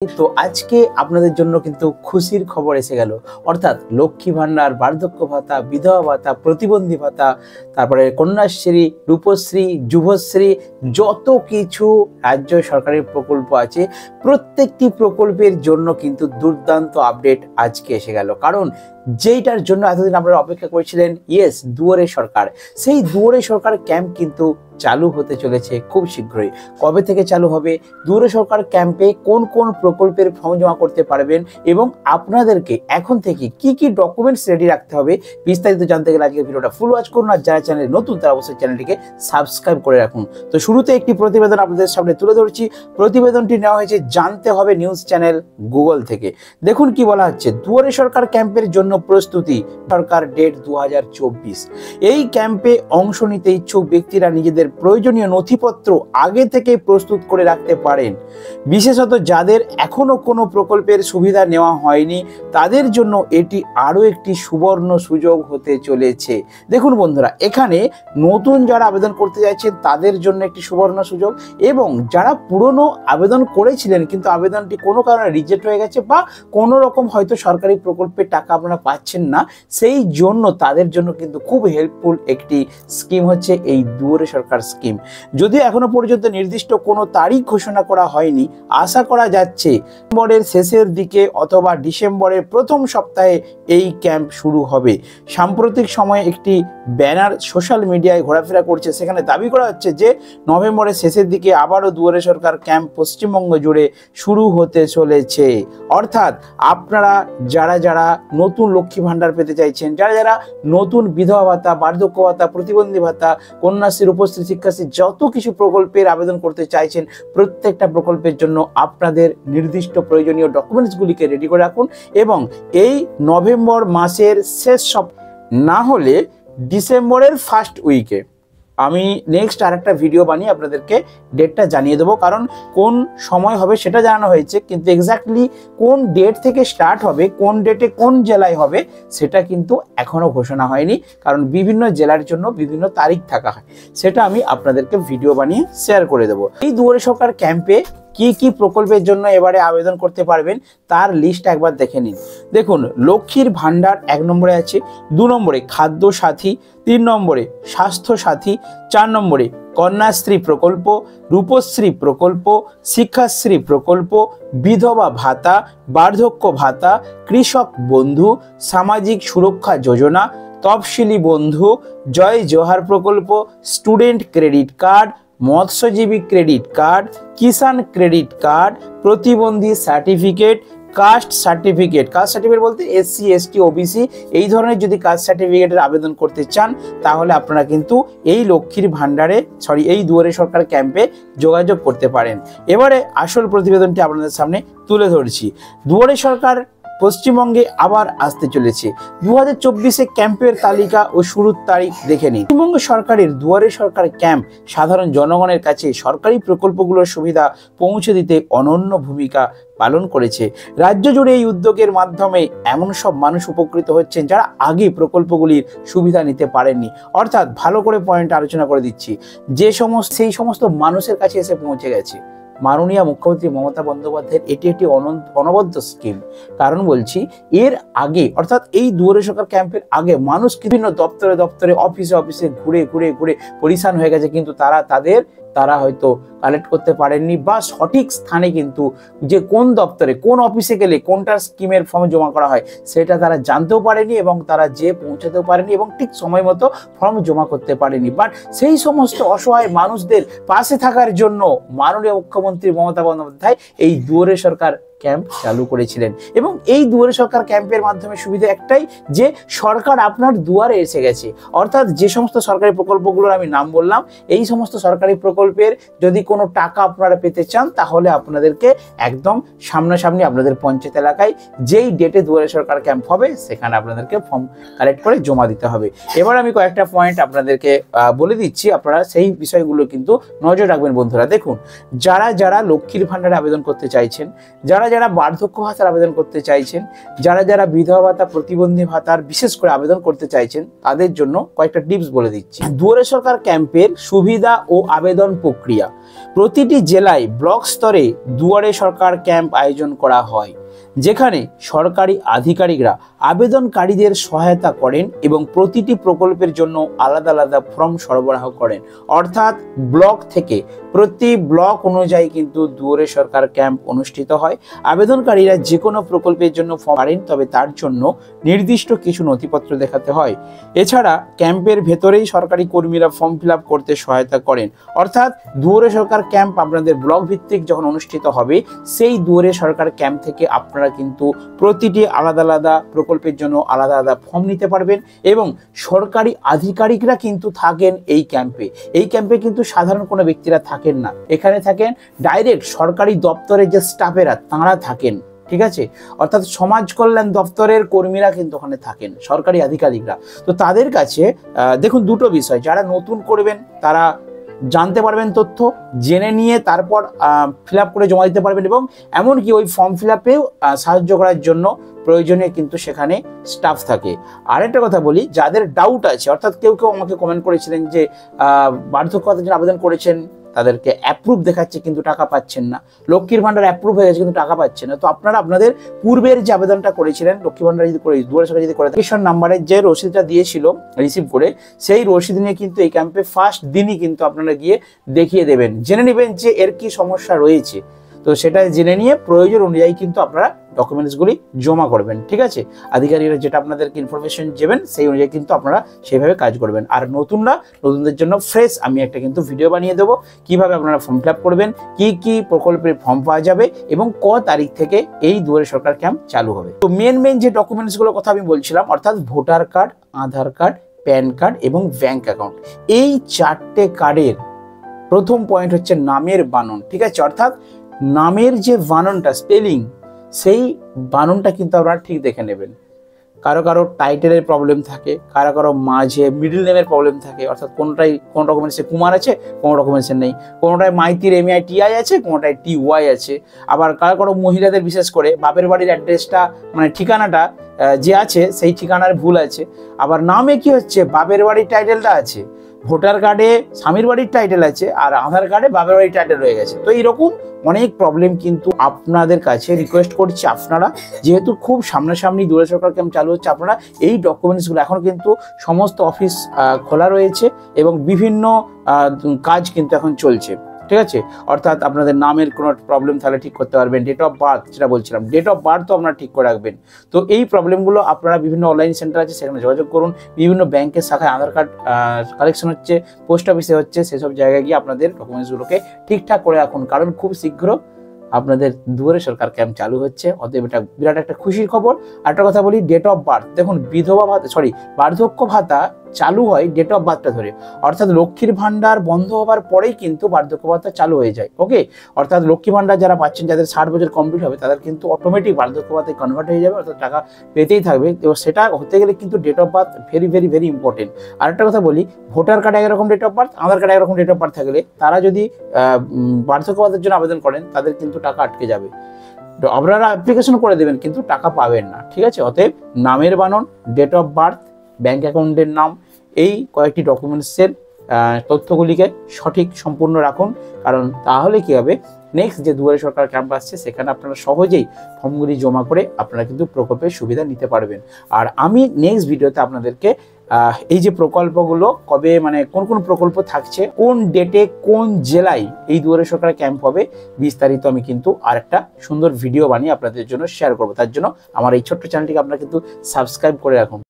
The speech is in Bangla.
তো আজকে আপনাদের জন্য কিন্তু খুশির খবর এসে গেল। অর্থাৎ লক্ষ্মী ভান্ডার, বার্ধক্য ভাতা, বিধবা ভাতা, প্রতিবন্ধী ভাতা, তারপরে কন্যাশ্রী, রূপশ্রী, যুবশ্রী, যত কিছু রাজ্য সরকারের প্রকল্প আছে প্রত্যেকটি প্রকল্পের জন্য কিন্তু দুর্দান্ত আপডেট আজকে এসে গেল। কারণ যেইটার জন্য এতদিন আপনারা অপেক্ষা করেছিলেন, ইয়েস, দুয়ারে সরকার, সেই দুয়ারে সরকার ক্যাম্প কিন্তু চালু হতে চলেছে খুব শীঘ্রই। কবে থেকে চালু হবে, দুয়ারে সরকার ক্যাম্পে কোন কোন প্রকল্পের ফর্ম জমা করতে পারবেন এবং আপনাদেরকে এখন থেকে কি কি ডকুমেন্টস রেডি রাখতে হবে, বিস্তারিত জানতে গেলে আজকে ভিডিওটা ফুল ওয়াচ করুন। আর যারা চ্যানেলে নতুন তারা অবশ্যই চ্যানেলটিকে সাবস্ক্রাইব করে রাখুন। তো শুরুতে একটি প্রতিবেদন আপনাদের সামনে তুলে ধরছি। প্রতিবেদনটি নেওয়া হয়েছে জানতে হবে নিউজ চ্যানেল গুগল থেকে। দেখুন কি বলা হচ্ছে, দুয়ারে সরকার ক্যাম্পের জন্য প্রস্তুতি, সরকার ডেট 2024। এই ক্যাম্পে অংশ নিতে ইচ্ছুক ব্যক্তিরা নিজেদের প্রয়োজনীয় নথিপত্র আগে থেকে প্রস্তুত করে রাখতে পারেন। বিশেষত যাদের এখনো কোনো প্রকল্পের সুবিধা নেওয়া হয়নি তাদের জন্য এটি আরও একটি সুবর্ণ সুযোগ হতে চলেছে। দেখুন বন্ধুরা, এখানে নতুন যারা আবেদন করতে যাচ্ছেন তাদের জন্য একটি সুবর্ণ সুযোগ, এবং যারা পুরনো আবেদন করেছিলেন কিন্তু আবেদনটি কোনো কারণে রিজেক্ট হয়ে গেছে বা কোনো রকম হয়তো সরকারি প্রকল্পের টাকা আপনারা পাচ্ছেন না, সেই জন্য তাদের জন্য কিন্তু খুব হেল্পফুল একটি স্কিম হচ্ছে এই দুয়ারে সরকার স্কিম। যদিও এখনো পর্যন্ত নির্দিষ্ট কোনো তারিখ ঘোষণা করা হয়নি, আশা করা যাচ্ছে ডিসেম্বরের শেষের দিকে অথবা ডিসেম্বরের প্রথম সপ্তাহে এই ক্যাম্প শুরু হবে। সাম্প্রতিক সময়ে একটি ব্যানার সোশ্যাল মিডিয়ায় ঘোরাফেরা করছে, সেখানে দাবি করা হচ্ছে যে নভেম্বরের শেষের দিকে আবারও দুয়ারে সরকার ক্যাম্প পশ্চিমবঙ্গ জুড়ে শুরু হতে চলেছে। অর্থাৎ আপনারা যারা যারা নতুন লক্ষ্মী ভান্ডার পেতে চাইছেন, যারা যারা নতুন বিধবা ভাতা, বার্ধক্য ভাতা, প্রতিবন্ধী ভাতা, কন্যাশ্রী, রূপশ্রী, শিক্ষাশ্রী, যত কিছু প্রকল্পের আবেদন করতে চাইছেন প্রত্যেকটা প্রকল্পের জন্য আপনাদের নির্দিষ্ট প্রয়োজনীয় ডকুমেন্টসগুলিকে রেডি করে রাখুন এবং এই নভেম্বর মাসের শেষ না হলে ডিসেম্বরের ফার্স্ট উইকে আমি নেক্সট আরেকটা ভিডিও বানিয়ে আপনাদেরকে ডেটটা জানিয়ে দেবো। কারণ কোন সময় হবে সেটা জানানো হয়েছে, কিন্তু এক্স্যাক্টলি কোন ডেট থেকে স্টার্ট হবে, কোন ডেটে কোন জেলায় হবে সেটা কিন্তু এখনো ঘোষণা হয়নি, কারণ বিভিন্ন জেলার জন্য বিভিন্ন তারিখ থাকা হয়। সেটা আমি আপনাদেরকে ভিডিও বানিয়ে শেয়ার করে দেবো। এই দুয়ারে সরকার ক্যাম্পে কি কি প্রকল্পের জন্য এবারে আবেদন করতে পারবেন তার লিস্ট একবার দেখে নিন। দেখুন, লক্ষ্মীর ভান্ডার 1 নম্বরে আছে, 2 নম্বরে খাদ্য সাথী, 3 নম্বরে স্বাস্থ্য সাথী, 4 নম্বরে কন্যাশ্রী প্রকল্প, রূপশ্রী প্রকল্প, শিক্ষাশ্রী প্রকল্প, বিধবা ভাতা, বার্ধক্য ভাতা, কৃষক বন্ধু, সামাজিক সুরক্ষা যোজনা, তফসিলি বন্ধু, জয় জোহার প্রকল্প, স্টুডেন্ট ক্রেডিট কার্ড, মৎস্যজীবী credit card, Kisan credit card, প্রতিবন্ধী certificate, caste certificate. Caste certificate বলতে এসসি, এসটি, ওবিসি এই ধরনের যদি কাস্ট সার্টিফিকেটের আবেদন করতে চান তাহলে আপনারা কিন্তু এই লক্ষ্মীর ভান্ডারে এই দুয়ারে সরকার ক্যাম্পে যোগাযোগ করতে পারেন। এবারে আসল প্রতিবেদনটি আপনাদের সামনে তুলে ধরছি। দুয়ারে সরকার পশ্চিমবঙ্গে আবার আসতে চলেছে। 2024-এ ক্যাম্পের তালিকা ও শুরুর তারিখ দেখে নিন। পশ্চিমবঙ্গ সরকারের দুয়ারে সরকার ক্যাম্প সাধারণ জনগণের কাছে সরকারি প্রকল্পগুলোর সুবিধা পৌঁছে দিতে অনন্য ভূমিকা পালন করেছে। রাজ্য জুড়ে এই উদ্যোগের মাধ্যমে এমন সব মানুষ উপকৃত হচ্ছেন যারা আগে প্রকল্পগুলির সুবিধা নিতে পারেননি। অর্থাৎ ভালো করে পয়েন্ট আলোচনা করে দিচ্ছি, সেই সমস্ত মানুষের কাছে এসে পৌঁছে গেছে। মাননীয় মুখ্যমন্ত্রী মমতা বন্দ্যোপাধ্যায়ের এটি একটি অনবদ্য স্কিম। কারণ বলছি, এর আগে অর্থাৎ এই দুয়ারে সরকার ক্যাম্পের আগে মানুষ বিভিন্ন দপ্তরে দপ্তরে, অফিসে অফিসে ঘুরে ঘুরে ঘুরে পরিশান হয়ে গেছে, কিন্তু তারা হয়তো কালেক্ট করতে পারেননি বা সঠিক স্থানে কিন্তু যে কোন দপ্তরে কোন অফিসে গেলে কোনটা স্কিমের ফর্ম জমা করা হয় সেটা তারা জানতেও পারেনি এবং তারা যে পৌঁছাতেও পারেনি এবং ঠিক সময় মতো ফর্ম জমা করতে পারেনি। বাট সেই সমস্ত অসহায় মানুষদের পাশে থাকার জন্য মাননীয় মুখ্যমন্ত্রী মমতা বন্দ্যোপাধ্যায় এই দুয়ারে সরকার ক্যাম্প চালু করেছিলেন। এবং এই দুয়ারে সরকার ক্যাম্পের মাধ্যমে সুবিধা একটাই, যে সরকার আপনার দুয়ারে এসে গেছে। অর্থাৎ যে সমস্ত সরকারি প্রকল্পগুলোর আমি নাম বললাম, এই সমস্ত সরকারি প্রকল্পের যদি কোনো টাকা আপনারা পেতে চান তাহলে আপনাদেরকে একদম সামনাসামনি আপনাদের পঞ্চায়েত এলাকায় যেই ডেটে দুয়ারে সরকার ক্যাম্প হবে সেখানে আপনাদেরকে ফর্ম কালেক্ট করে জমা দিতে হবে। এবার আমি কয়েকটা পয়েন্ট আপনাদেরকে বলে দিচ্ছি, আপনারা সেই বিষয়গুলো কিন্তু নজর রাখবেন বন্ধুরা। দেখুন, যারা যারা লক্ষ্মীর ভান্ডারে আবেদন করতে চাইছেন, যারা যারা বার্ধক্য ভাতার আবেদন করতে চাইছেন, যারা যারা বিধবা ভাতা, প্রতিবন্ধী ভাতার বিশেষ করে আবেদন করতে চাইছেন, তাদের জন্য কয়েকটা টিপস বলে দিচ্ছি। দুয়ারে সরকার ক্যাম্পের সুবিধা ও আবেদন প্রক্রিয়া। প্রতিটি জেলায় ব্লক স্তরে দুয়ারে সরকার ক্যাম্প আয়োজন করা হয়, যেখানে সরকারি আধিকারিকরা আবেদনকারীদের সহায়তা করেন এবং প্রতিটি প্রকল্পের জন্য আলাদা আলাদা ফর্ম সরবরাহ করেন। অর্থাৎ ব্লক থেকে প্রতি ব্লক অনুযায়ী কিন্তু দুয়ারে সরকার ক্যাম্প অনুষ্ঠিত হয়। আবেদনকারীরা যে কোনো প্রকল্পের জন্য ফর্ম পারেন, তবে তার জন্য নির্দিষ্ট কিছু নথিপত্র দেখাতে হয়। এছাড়া ক্যাম্পের ভেতরেই সরকারি কর্মীরা ফর্ম ফিল আপ করতে সহায়তা করেন। অর্থাৎ দুয়ারে সরকার ক্যাম্প আপনাদের ব্লক ভিত্তিক যখন অনুষ্ঠিত হবে, সেই দুয়ারে সরকার ক্যাম্প থেকে আপনারা কিন্তু প্রতিটি আলাদা আলাদা প্রকল্পের জন্য আলাদা আলাদা ফর্ম নিতে পারবেন এবং সরকারি আধিকারিকরা কিন্তু থাকেন এই ক্যাম্পে। এই ক্যাম্পে কিন্তু সাধারণ কোনো ব্যক্তিরা থাকেন না, এখানে থাকেন ডাইরেক্ট সরকারি দপ্তরের যে স্টাফেরা, তাঁরা থাকেন। ঠিক আছে, অর্থাৎ সমাজ কল্যাণ দপ্তরের কর্মীরা কিন্তু ওখানে থাকেন, সরকারি আধিকারিকরা। তো তাদের কাছে দেখুন দুটো বিষয়, যারা নতুন করবেন তারা জানতে পারবেন তথ্য, জেনে নিয়ে তারপর ফিল আপ করে জমা দিতে পারবেন এবং এমনকি ওই ফর্ম ফিল আপেও সাহায্য করার জন্য প্রয়োজনীয় কিন্তু সেখানে স্টাফ থাকে। আরেকটা কথা বলি, যাদের ডাউট আছে, অর্থাৎ কেউ কেউ আমাকে কমেন্ট করেছিলেন যে বার্ধক্য ভাতার জন্য আবেদন করেছেন, তাদেরকে অ্যাপ্রুভ দেখাচ্ছে কিন্তু টাকা পাচ্ছেন না, লক্ষ্মীর ভান্ডার অ্যাপ্রুভ হয়ে গেছে কিন্তু টাকা পাচ্ছেন না। তো আপনারা আপনাদের পূর্বের যে আবেদনটা করেছিলেন লক্ষ্মী ভান্ডার যদি করে, দুয়ারে সরকার যদি করে, রেজিস্ট্রেশন নাম্বারের যে রসিদটা দিয়েছিল রিসিভ করে, সেই রসিদ নিয়ে কিন্তু এই ক্যাম্পে ফার্স্ট দিনই কিন্তু আপনারা গিয়ে দেখিয়ে দেবেন, জেনে নেবেন যে এর কি সমস্যা রয়েছে। তো সেটা জেনে নিয়ে প্রয়োজন অনুযায়ী কিন্তু আপনারা ডকুমেন্টসগুলি জমা করবেন। ঠিক আছে, আধিকারিকরা যেটা আপনাদেরকে ইনফরমেশন দেবেন সেই অনুযায়ী কিন্তু আপনারা সেইভাবে কাজ করবেন। আর নতুনদের জন্য ফ্রেশ আমি একটা কিন্তু ভিডিও বানিয়ে দেবো, কিভাবে আপনারা ফর্ম ফিল আপ করবেন, কি কি প্রকল্পের ফর্ম পাওয়া যাবে এবং ক তারিখ থেকে এই দুয়ারে সরকার ক্যাম্প চালু হবে। তো মেন যে ডকুমেন্টসগুলোর কথা আমি বলছিলাম, অর্থাৎ ভোটার কার্ড, আধার কার্ড, প্যান কার্ড এবং ব্যাংক অ্যাকাউন্ট। এই চারটে কার্ডের প্রথম পয়েন্ট হচ্ছে নামের বানান। ঠিক আছে, অর্থাৎ নামের যে বানানটা, স্পেলিং, সেই বানানটা কিন্তু আপনারা ঠিক দেখে নেবেন। কারো কারো টাইটেলের প্রবলেম থাকে, কারো কারো মাঝে মিডল নেমের প্রবলেম থাকে, অর্থাৎ কোন ডকুমেন্টসে কুমার আছে, কোনো ডকুমেন্টসে নেই, কোনোটায় মাইতির MITI আছে, কোনোটায় TY আছে। আবার কারো কারো মহিলাদের বিশেষ করে বাপের বাড়ির অ্যাড্রেসটা মানে ঠিকানাটা যে আছে সেই ঠিকানার ভুল আছে। আবার নামে কি হচ্ছে, বাপের বাড়ির টাইটেলটা আছে, ভোটার কার্ডে স্বামীর বাড়ির টাইটেল আছে, আর আধার কার্ডে বাপের বাড়ির টাইটেল রয়ে গেছে। তো এইরকম অনেক প্রবলেম কিন্তু আপনাদের কাছে রিকোয়েস্ট করছি, আপনারা যেহেতু খুব সামনাসামনি দুয়ারে সরকার ক্যাম্প চালু হচ্ছে, আপনারা এই ডকুমেন্টসগুলো, এখন কিন্তু সমস্ত অফিস খোলা রয়েছে এবং বিভিন্ন কাজ কিন্তু এখন চলছে। ঠিক আছে, অর্থাৎ আপনাদের নামের কোনো প্রবলেম থাকলে ঠিক করতে পারবেন, ডেট অফ বার্থ যেটা বলছিলাম, ডেট অফ বার্থও আপনারা ঠিক করে রাখবেন। তো এই প্রবলেমগুলো আপনারা বিভিন্ন অনলাইন সেন্টার আছে সেখানে যোগাযোগ করুন, বিভিন্ন ব্যাংকের শাখায় আধার কার্ড কালেকশন হচ্ছে, পোস্ট অফিসে হচ্ছে, সেসব জায়গায় গিয়ে আপনাদের ডকুমেন্টসগুলোকে ঠিকঠাক করে রাখুন, কারণ খুব শীঘ্র আপনাদের দুয়ারে সরকার ক্যাম্প চালু হচ্ছে। অতএব এটা বিরাট একটা খুশির খবর। আরেকটা কথা বলি, ডেট অফ বার্থ, দেখুন বার্ধক্য ভাতা চালু হয় ডেট অফ বার্থটা ধরে, অর্থাৎ লক্ষ্মীর ভান্ডার বন্ধ হওয়ার পরেই কিন্তু বার্ধক্য ভাতা চালু হয়ে যায়। ওকে, অর্থাৎ লক্ষ্মী ভান্ডার যারা পাচ্ছেন, যাদের 60 বছর কমপ্লিট হবে, তাদের কিন্তু অটোমেটিক বার্ধক্য ভাতায় কনভার্ট হয়ে যাবে, অর্থাৎ টাকা পেতেই থাকবে। তো সেটা হতে গেলে কিন্তু date of birth very important. আরেকটা কথা বলি, ভোটার কার্ডে একরকম ডেট অফ বার্থ, আধার কার্ডে একরকম ডেট অফ বার্থ থাকলে তারা যদি বার্ধক্য ভাতার জন্য আবেদন করেন, তাদের কিন্তু টাকা আটকে যাবে। আপনারা অ্যাপ্লিকেশন করে দেবেন কিন্তু টাকা পাবেন না। ঠিক আছে, অতএব নামের বানান, ডেট অফ বার্থ, ব্যাংক অ্যাকাউন্টের নাম, এই কয়েকটি ডকুমেন্টসের তথ্যগুলিকে সঠিক সম্পূর্ণ রাখুন, কারণ তাহলে কি হবে, নেক্সট যে দুয়ারে সরকার ক্যাম্প আসছে সেখানে আপনারা সহজেই ফর্মগুলি জমা করে আপনারা কিন্তু প্রকল্পের সুবিধা নিতে পারবেন। আর আমি নেক্সট ভিডিওতে আপনাদেরকে এই যে প্রকল্পগুলো কবে, মানে কোন কোন প্রকল্প থাকছে, কোন ডেটে, কোন জেলায় এই দুয়ারে সরকার ক্যাম্প হবে, বিস্তারিত আমি কিন্তু আরেকটা সুন্দর ভিডিও বানিয়ে আপনাদের জন্য শেয়ার করব। তার জন্য আমার এই ছোট্ট চ্যানেলটিকে আপনারা কিন্তু সাবস্ক্রাইব করে রাখুন।